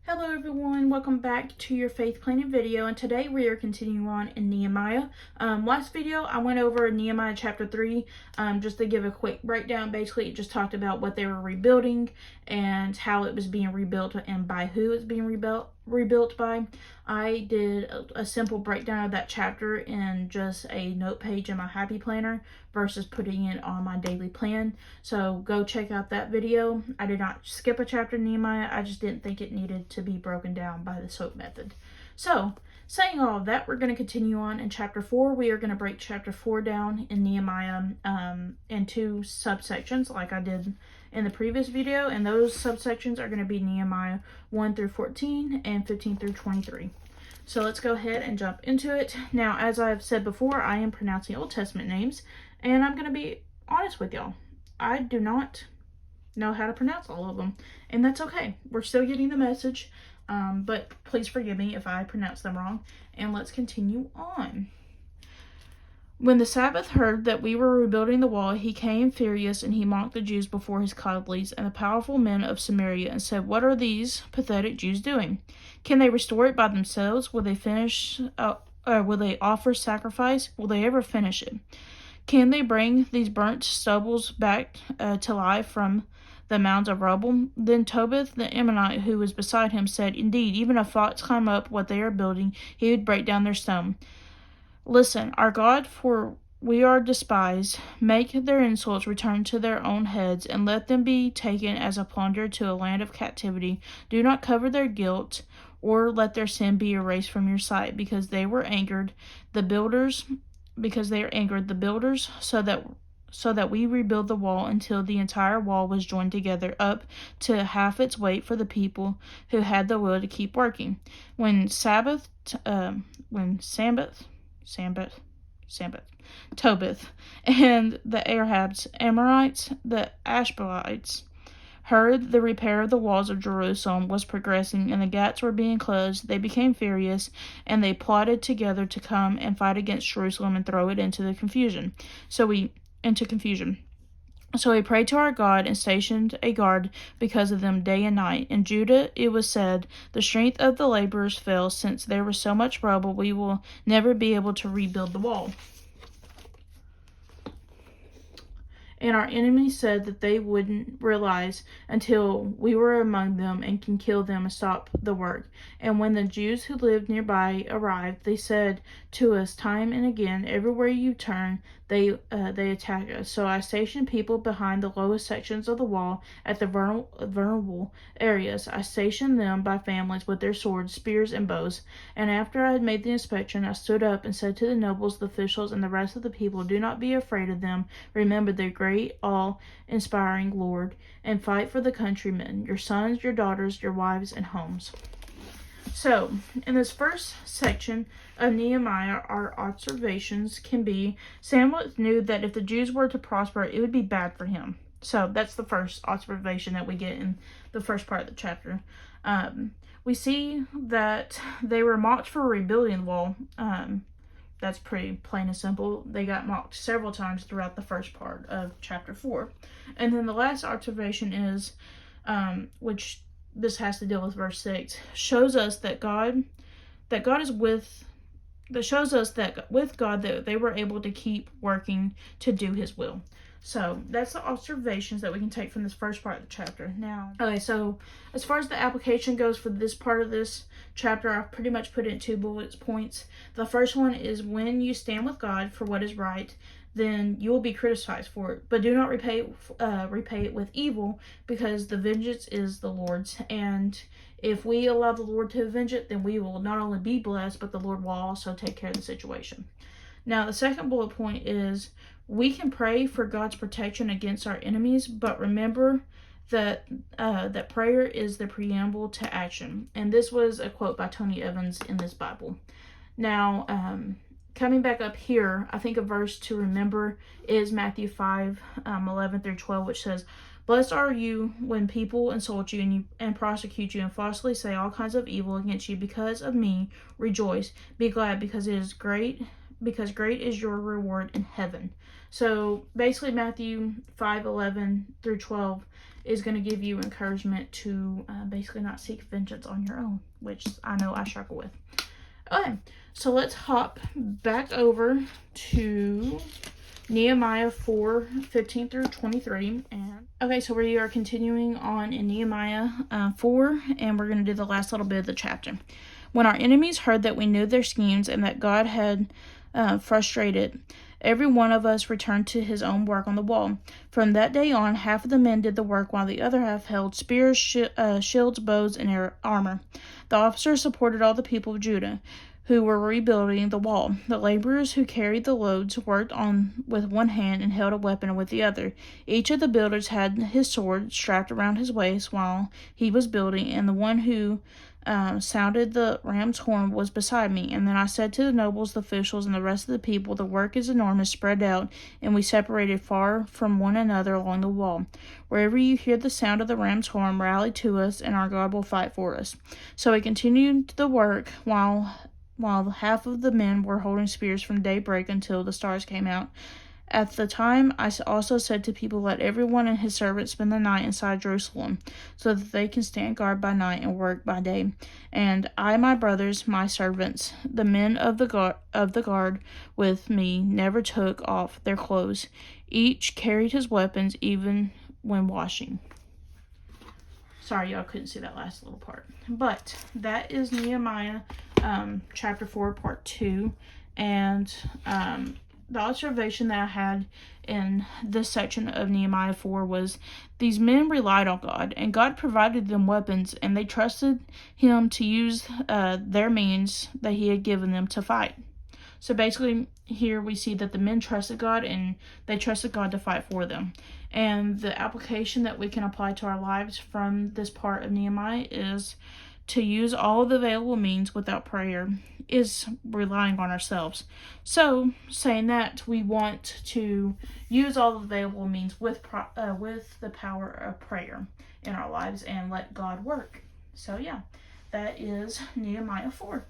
Hello everyone, welcome back to your faith planning video, and today we are continuing on in Nehemiah. Last video I went over Nehemiah chapter 3 just to give a quick breakdown. Basically it just talked about what they were rebuilding and how it was being rebuilt and by who it's being rebuilt by. I did a simple breakdown of that chapter in just a note page in my happy planner versus putting it on my daily plan, so go check out that video. I did not skip a chapter in Nehemiah, I just didn't think it needed to be broken down by the SOAP method. So saying all of that, we're going to continue on in chapter 4. We are going to break chapter 4 down in Nehemiah in two subsections like I did in the previous video, and those subsections are going to be Nehemiah 1 through 14 and 15 through 23. So let's go ahead and jump into it. Now, as I've said before, I am pronouncing Old Testament names, and I'm going to be honest with y'all. I do not know how to pronounce all of them, and that's okay. We're still getting the message, but please forgive me if I pronounce them wrong, and let's continue on. When the Sabbath heard that we were rebuilding the wall, he came furious, and he mocked the Jews before his colleagues and the powerful men of Samaria, and said, "What are these pathetic Jews doing? Can they restore it by themselves? Will they finish? Will they offer sacrifice? Will they ever finish it? Can they bring these burnt stubbles back to life from the mounds of rubble?" Then Tobith the Ammonite, who was beside him, said, "Indeed, even if fox climb up what they are building, he would break down their stone. Listen, our God, for we are despised. Make their insults return to their own heads, and let them be taken as a plunder to a land of captivity. Do not cover their guilt, or let their sin be erased from your sight, because they are angered, the builders, so that we rebuild the wall until the entire wall was joined together up to half its weight for the people who had the will to keep working. When Tobith, and the Arabs, Amorites, the Ashbelites, heard the repair of the walls of Jerusalem was progressing and the gates were being closed, they became furious, and they plotted together to come and fight against Jerusalem and throw it into confusion. So we prayed to our God and stationed a guard because of them day and night. In Judah it was said, "The strength of the laborers fell, since there was so much rubble, we will never be able to rebuild the wall." And our enemies said that they wouldn't realize until we were among them and can kill them and stop the work. And when the Jews who lived nearby arrived, they said to us time and again, "Everywhere you turn, they attack us." So I stationed people behind the lowest sections of the wall at the vulnerable areas. I stationed them by families with their swords, spears, and bows. And after I had made the inspection, I stood up and said to the nobles, the officials, and the rest of the people, "Do not be afraid of them. Remember their great, all-inspiring Lord, and fight for the countrymen, your sons, your daughters, your wives, and homes." So, in this first section of Nehemiah, our observations can be, Sanballat knew that if the Jews were to prosper, it would be bad for him. So, that's the first observation that we get in the first part of the chapter. We see that they were mocked for rebuilding the wall. That's pretty plain and simple. They got mocked several times throughout the first part of chapter 4. And then the last observation is, which this has to deal with verse 6, shows us that with God that they were able to keep working to do his will. So that's the observations that we can take from this first part of the chapter. Now, okay, so as far as the application goes for this part of this chapter, I've pretty much put it in 2 bullet points. The first one is, when you stand with God for what is right, then you will be criticized for it. But do not repay it with evil, because the vengeance is the Lord's. And if we allow the Lord to avenge it, then we will not only be blessed, but the Lord will also take care of the situation. Now, the second bullet point is, we can pray for God's protection against our enemies, but remember that that prayer is the preamble to action. And this was a quote by Tony Evans in this Bible. Now, coming back up here, I think a verse to remember is Matthew 5:11 through 12, which says, "Blessed are you when people insult you and prosecute you and falsely say all kinds of evil against you because of me. Rejoice, be glad, because it is great because great is your reward in heaven. So basically Matthew 5:11-12 is going to give you encouragement to basically not seek vengeance on your own, which I know I struggle with. Okay, so let's hop back over to Nehemiah 4:15-23. Okay, so we are continuing on in Nehemiah 4, and we're going to do the last little bit of the chapter. When our enemies heard that we knew their schemes and that God had frustrated, every one of us returned to his own work on the wall. From that day on, half of the men did the work, while the other half held spears, shields, bows, and armor. The officers supported all the people of Judah, who were rebuilding the wall. The laborers who carried the loads worked on with one hand and held a weapon with the other. Each of the builders had his sword strapped around his waist while he was building, and the one who sounded the ram's horn was beside me. And then I said to the nobles, the officials, and the rest of the people, the work is enormous, spread out, and we separated far from one another along the wall. Wherever you hear the sound of the ram's horn, rally to us, and our God will fight for us. So we continued the work while half of the men were holding spears from daybreak until the stars came out. At the time, I also said to people, let everyone and his servants spend the night inside Jerusalem, so that they can stand guard by night and work by day. And I, my brothers, my servants, the men of the guard with me, never took off their clothes. Each carried his weapons, even when washing. Sorry, y'all couldn't see that last little part. But that is Nehemiah chapter 4, part 2. And the observation that I had in this section of Nehemiah 4 was these men relied on God, and God provided them weapons, and they trusted him to use their means that he had given them to fight. So basically, here we see that the men trusted God, and they trusted God to fight for them. And the application that we can apply to our lives from this part of Nehemiah is to use all of the available means without prayer is relying on ourselves. So, saying that, we want to use all the available means with the power of prayer in our lives and let God work. So yeah, that is Nehemiah 4.